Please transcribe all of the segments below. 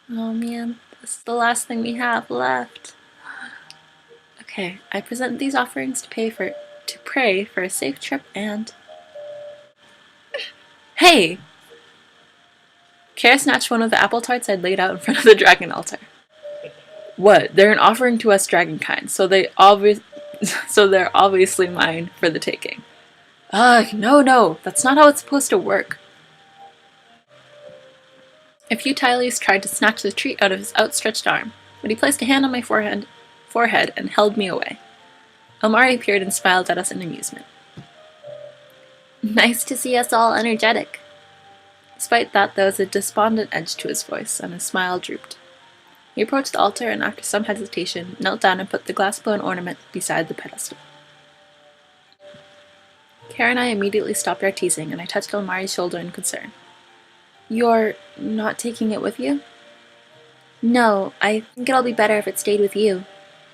Oh man, this is the last thing we have left. Okay, I present these offerings to pray for a safe trip and... Hey! Kerr snatched one of the apple tarts I'd laid out in front of the dragon altar. What? They're an offering to us dragonkind, so they're obviously mine for the taking. Ugh, no, that's not how it's supposed to work. A few Tylees tried to snatch the treat out of his outstretched arm, but he placed a hand on my forehead and held me away. Elmari appeared and smiled at us in amusement. Nice to see us all energetic. Despite that, there was a despondent edge to his voice, and his smile drooped. He approached the altar and, after some hesitation, knelt down and put the glass-blown ornament beside the pedestal. Kerr and I immediately stopped our teasing, and I touched Elmari's shoulder in concern. You're not taking it with you? No, I think it'll be better if it stayed with you.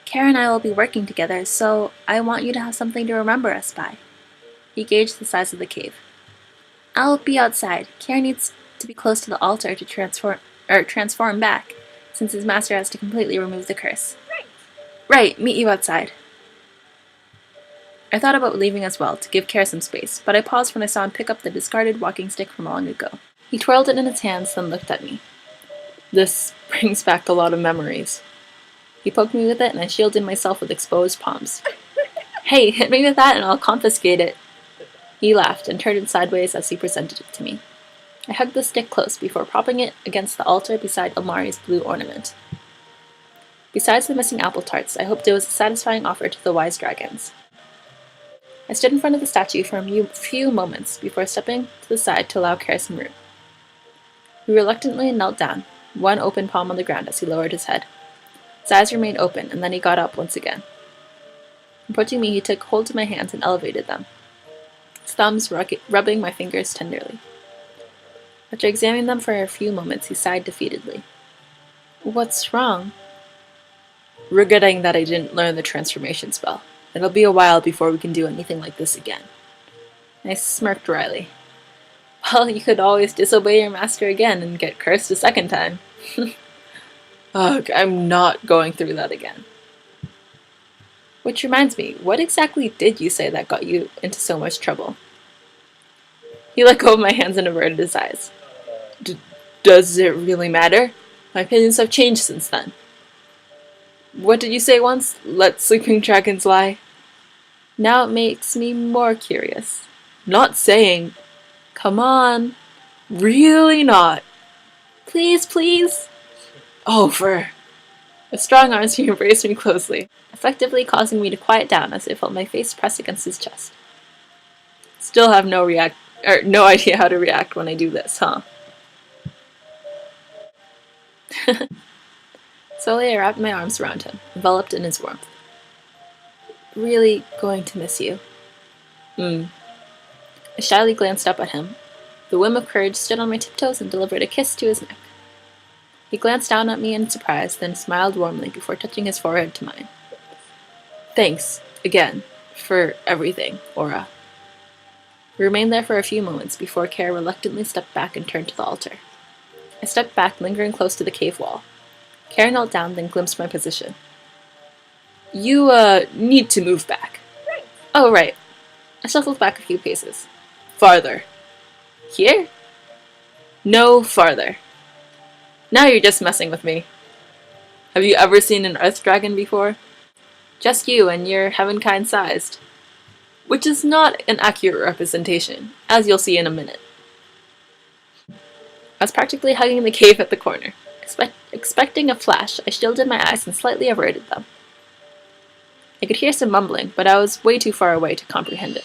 Kerr and I will be working together, so I want you to have something to remember us by. He gauged the size of the cave. I'll be outside. Kerr needs to be close to the altar to transform back, since his master has to completely remove the curse. Right, meet you outside. I thought about leaving as well, to give Kerr some space, but I paused when I saw him pick up the discarded walking stick from long ago. He twirled it in his hands, then looked at me. This brings back a lot of memories. He poked me with it, and I shielded myself with exposed palms. Hey, hit me with that and I'll confiscate it. He laughed and turned it sideways as he presented it to me. I hugged the stick close before propping it against the altar beside Elmari's blue ornament. Besides the missing apple tarts, I hoped it was a satisfying offer to the wise dragons. I stood in front of the statue for a few moments before stepping to the side to allow Kerr some room. He reluctantly knelt down, one open palm on the ground as he lowered his head. His eyes remained open, and then he got up once again. Approaching me, he took hold of my hands and elevated them, his thumbs rubbing my fingers tenderly. After examining them for a few moments, he sighed defeatedly. What's wrong? Regretting that I didn't learn the transformation spell. It'll be a while before we can do anything like this again. I smirked wryly. Well, you could always disobey your master again and get cursed a second time. Ugh, I'm not going through that again. Which reminds me, what exactly did you say that got you into so much trouble? He let go of my hands and averted his eyes. Does it really matter? My opinions have changed since then. What did you say once? Let sleeping dragons lie? Now it makes me more curious. Not saying. Come on. Really not. Please, please. Over. With strong arms he embraced me closely, effectively causing me to quiet down as I felt my face press against his chest. Still have no idea how to react when I do this, huh? Slowly I wrapped my arms around him, enveloped in his warmth. Really going to miss you. I shyly glanced up at him. The whim of courage stood on my tiptoes and delivered a kiss to his neck. He glanced down at me in surprise, then smiled warmly before touching his forehead to mine. Thanks, again, for everything, Aura. We remained there for a few moments before Kerr reluctantly stepped back and turned to the altar. I stepped back, lingering close to the cave wall. Kerr knelt down, then glimpsed my position. You, need to move back. Right. Oh, right. I shuffled back a few paces. Farther. Here? No farther. Now you're just messing with me. Have you ever seen an earth dragon before? Just you, and you're heavenkind sized. Which is not an accurate representation, as you'll see in a minute. I was practically hugging the cave at the corner. Expecting a flash, I shielded my eyes and slightly averted them. I could hear some mumbling, but I was way too far away to comprehend it.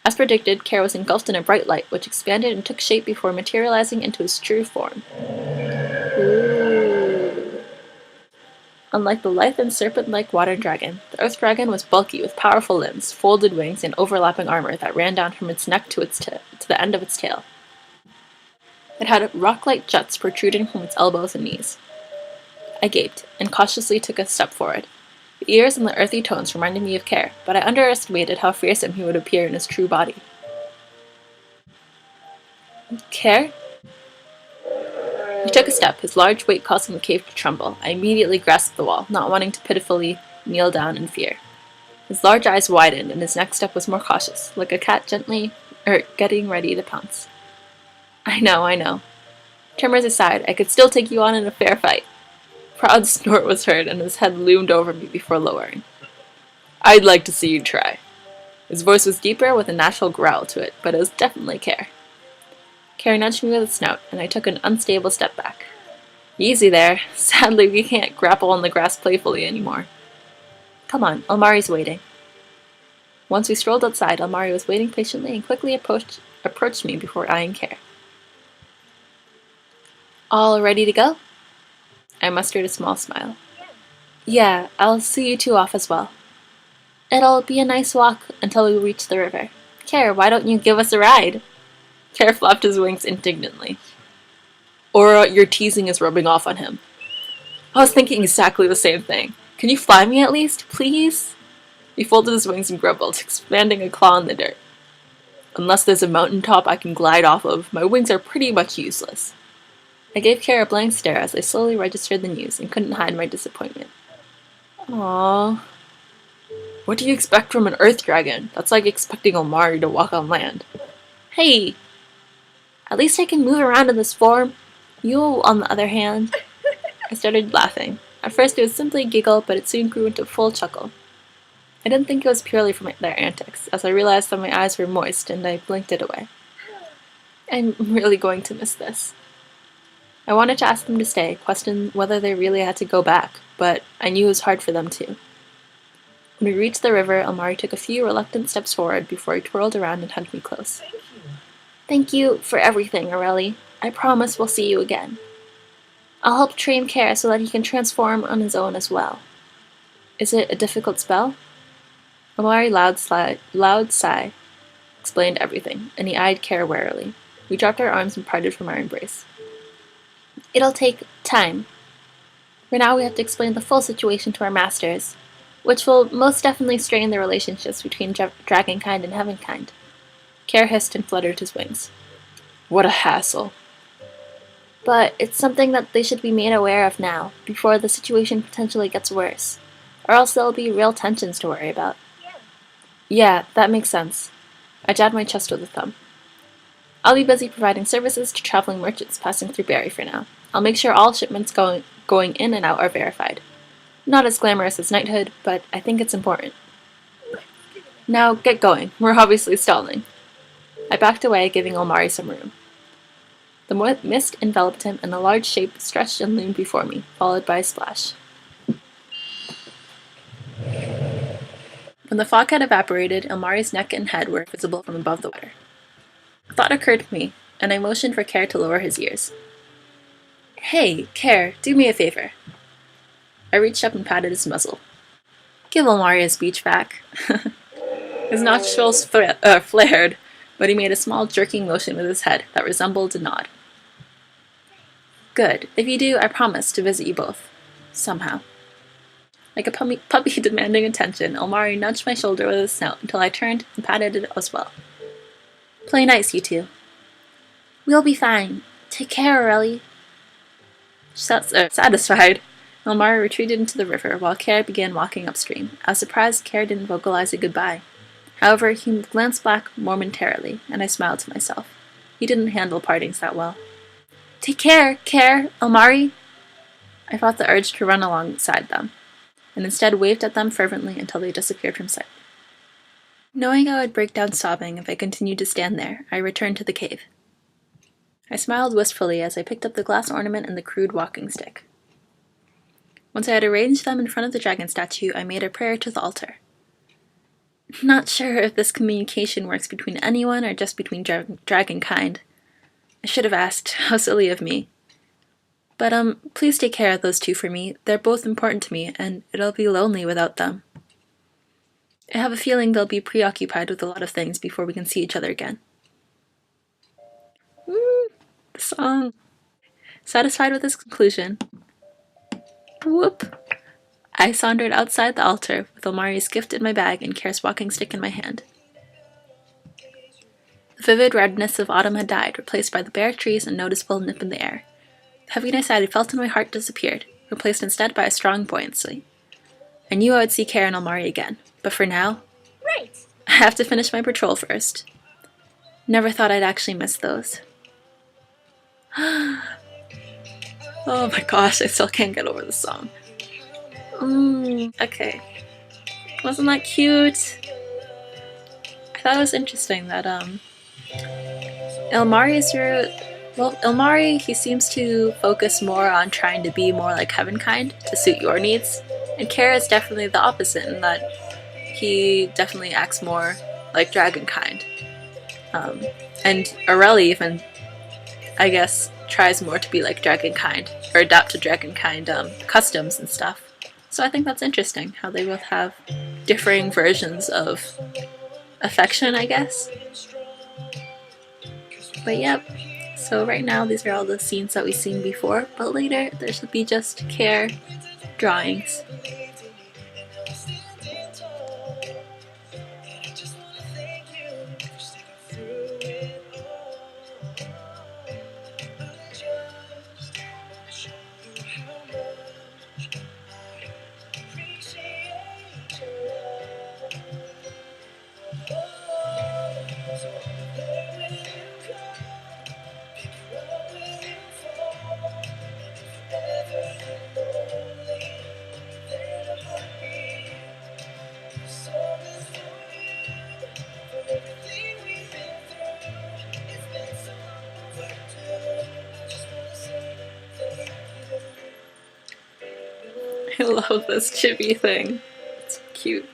As predicted, Kerr was engulfed in a bright light, which expanded and took shape before materializing into his true form. Ooh. Unlike the lithe and serpent-like water dragon, the earth dragon was bulky with powerful limbs, folded wings, and overlapping armor that ran down from its neck to the end of its tail. It had rock-like juts protruding from its elbows and knees. I gaped, and cautiously took a step forward. The ears and the earthy tones reminded me of Kerr, but I underestimated how fearsome he would appear in his true body. Kerr? He took a step, his large weight causing the cave to tremble. I immediately grasped the wall, not wanting to pitifully kneel down in fear. His large eyes widened, and his next step was more cautious, like a cat getting ready to pounce. I know. Tremors aside, I could still take you on in a fair fight. A proud snort was heard, and his head loomed over me before lowering. I'd like to see you try. His voice was deeper, with a natural growl to it, but it was definitely Kerr. Kerr nudged me with a snout, and I took an unstable step back. Easy there. Sadly, we can't grapple on the grass playfully anymore. Come on, Almari's waiting. Once we strolled outside, Almari was waiting patiently and quickly approached me before eyeing Kerr. All ready to go? I mustered a small smile. Yeah, I'll see you two off as well. It'll be a nice walk until we reach the river. Kerr, why don't you give us a ride? Kerr flapped his wings indignantly. Or your teasing is rubbing off on him. I was thinking exactly the same thing. Can you fly me at least, please? He folded his wings and grumbled, expanding a claw in the dirt. Unless there's a mountaintop I can glide off of, my wings are pretty much useless. I gave Kerr a blank stare as I slowly registered the news and couldn't hide my disappointment. Aww. What do you expect from an earth dragon? That's like expecting Almari to walk on land. Hey! At least I can move around in this form. You, on the other hand... I started laughing. At first it was simply a giggle, but it soon grew into a full chuckle. I didn't think it was purely from their antics, as I realized that my eyes were moist and I blinked it away. I'm really going to miss this. I wanted to ask them to stay, question whether they really had to go back, but I knew it was hard for them too. When we reached the river, Almari took a few reluctant steps forward before he twirled around and hugged me close. Thank you for everything, Aurelie. I promise we'll see you again. I'll help train Kerr so that he can transform on his own as well. Is it a difficult spell? Almari loud sigh explained everything, and he eyed Kerr warily. We dropped our arms and parted from our embrace. It'll take time. For now we have to explain the full situation to our masters, which will most definitely strain the relationships between Dragonkind and Heavenkind. Kerr hissed and fluttered his wings. What a hassle. But it's something that they should be made aware of now, before the situation potentially gets worse, or else there'll be real tensions to worry about. Yeah, that makes sense. I jabbed my chest with a thumb. I'll be busy providing services to traveling merchants passing through Barry for now. I'll make sure all shipments going in and out are verified. Not as glamorous as knighthood, but I think it's important. Now, get going. We're obviously stalling. I backed away, giving Almari some room. The mist enveloped him, and a large shape stretched and loomed before me, followed by a splash. When the fog had evaporated, Almari's neck and head were visible from above the water. A thought occurred to me, and I motioned for Kerr to lower his ears. Hey, Kerr, do me a favor. I reached up and patted his muzzle. Give Almari his speech back. His nostrils flared, but he made a small jerking motion with his head that resembled a nod. Good. If you do, I promise to visit you both. Somehow. Like a puppy demanding attention, Almari nudged my shoulder with his snout until I turned and patted it as well. Play nice, you two. We'll be fine. Take care, Aurelie. Satisfied, Almari retreated into the river while Kerr began walking upstream. I was surprised Kerr didn't vocalize a goodbye. However, he glanced back momentarily, and I smiled to myself. He didn't handle partings that well. Take care, Kerr, Almari! I fought the urge to run alongside them, and instead waved at them fervently until they disappeared from sight. Knowing I would break down sobbing if I continued to stand there, I returned to the cave. I smiled wistfully as I picked up the glass ornament and the crude walking stick. Once I had arranged them in front of the dragon statue, I made a prayer to the altar. Not sure if this communication works between anyone or just between Dragonkind. I should have asked. How silly of me. But, please take care of those two for me. They're both important to me, and it'll be lonely without them. I have a feeling they'll be preoccupied with a lot of things before we can see each other again. The song. Satisfied with this conclusion, whoop! I sauntered outside the altar with Almari's gift in my bag and Kerr's walking stick in my hand. The vivid redness of autumn had died, replaced by the bare trees and noticeable nip in the air. The heaviness I had felt in my heart disappeared, replaced instead by a strong buoyancy. I knew I would see Kerr and Elmari again, but for now, Right. I have to finish my patrol first. Never thought I'd actually miss those. Oh my gosh, I still can't get over the song. Okay. Wasn't that cute? I thought it was interesting that Elmari's route. Well, Elmari, he seems to focus more on trying to be more like Heavenkind to suit your needs, and Kerr is definitely the opposite in that he definitely acts more like Dragonkind. And Aurelie even, I guess, tries more to be like Dragonkind or adapt to Dragonkind customs and stuff. So I think that's interesting how they both have differing versions of affection, I guess. But yep, so right now these are all the scenes that we've seen before, but later there should be just Kerr drawings. I love this chibi thing. It's cute.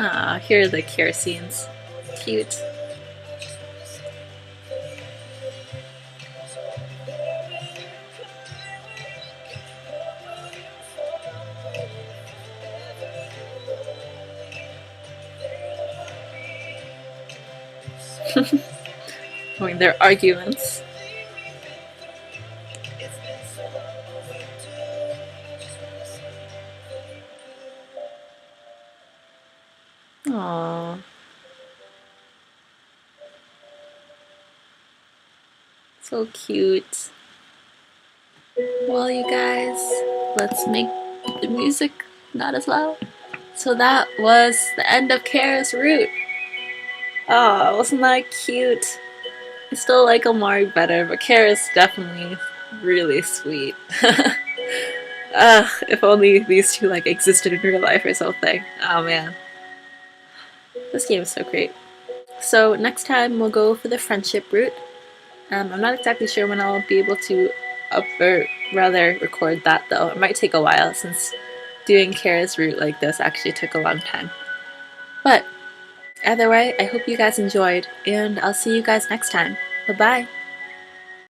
Ah, here are the Kerr scenes. Cute. I mean, their arguments. Aww. So cute. Well, you guys, let's make the music not as loud. So that was the end of Kerr's route. Oh, wasn't that cute? I still like Elmari better, but Kerr is definitely really sweet. If only these two like existed in real life or something. Oh man. This game is so great. So next time we'll go for the friendship route. I'm not exactly sure when I'll be able to record that though. It might take a while since doing Kerr's route like this actually took a long time. But either way, I hope you guys enjoyed, and I'll see you guys next time. Bye-bye!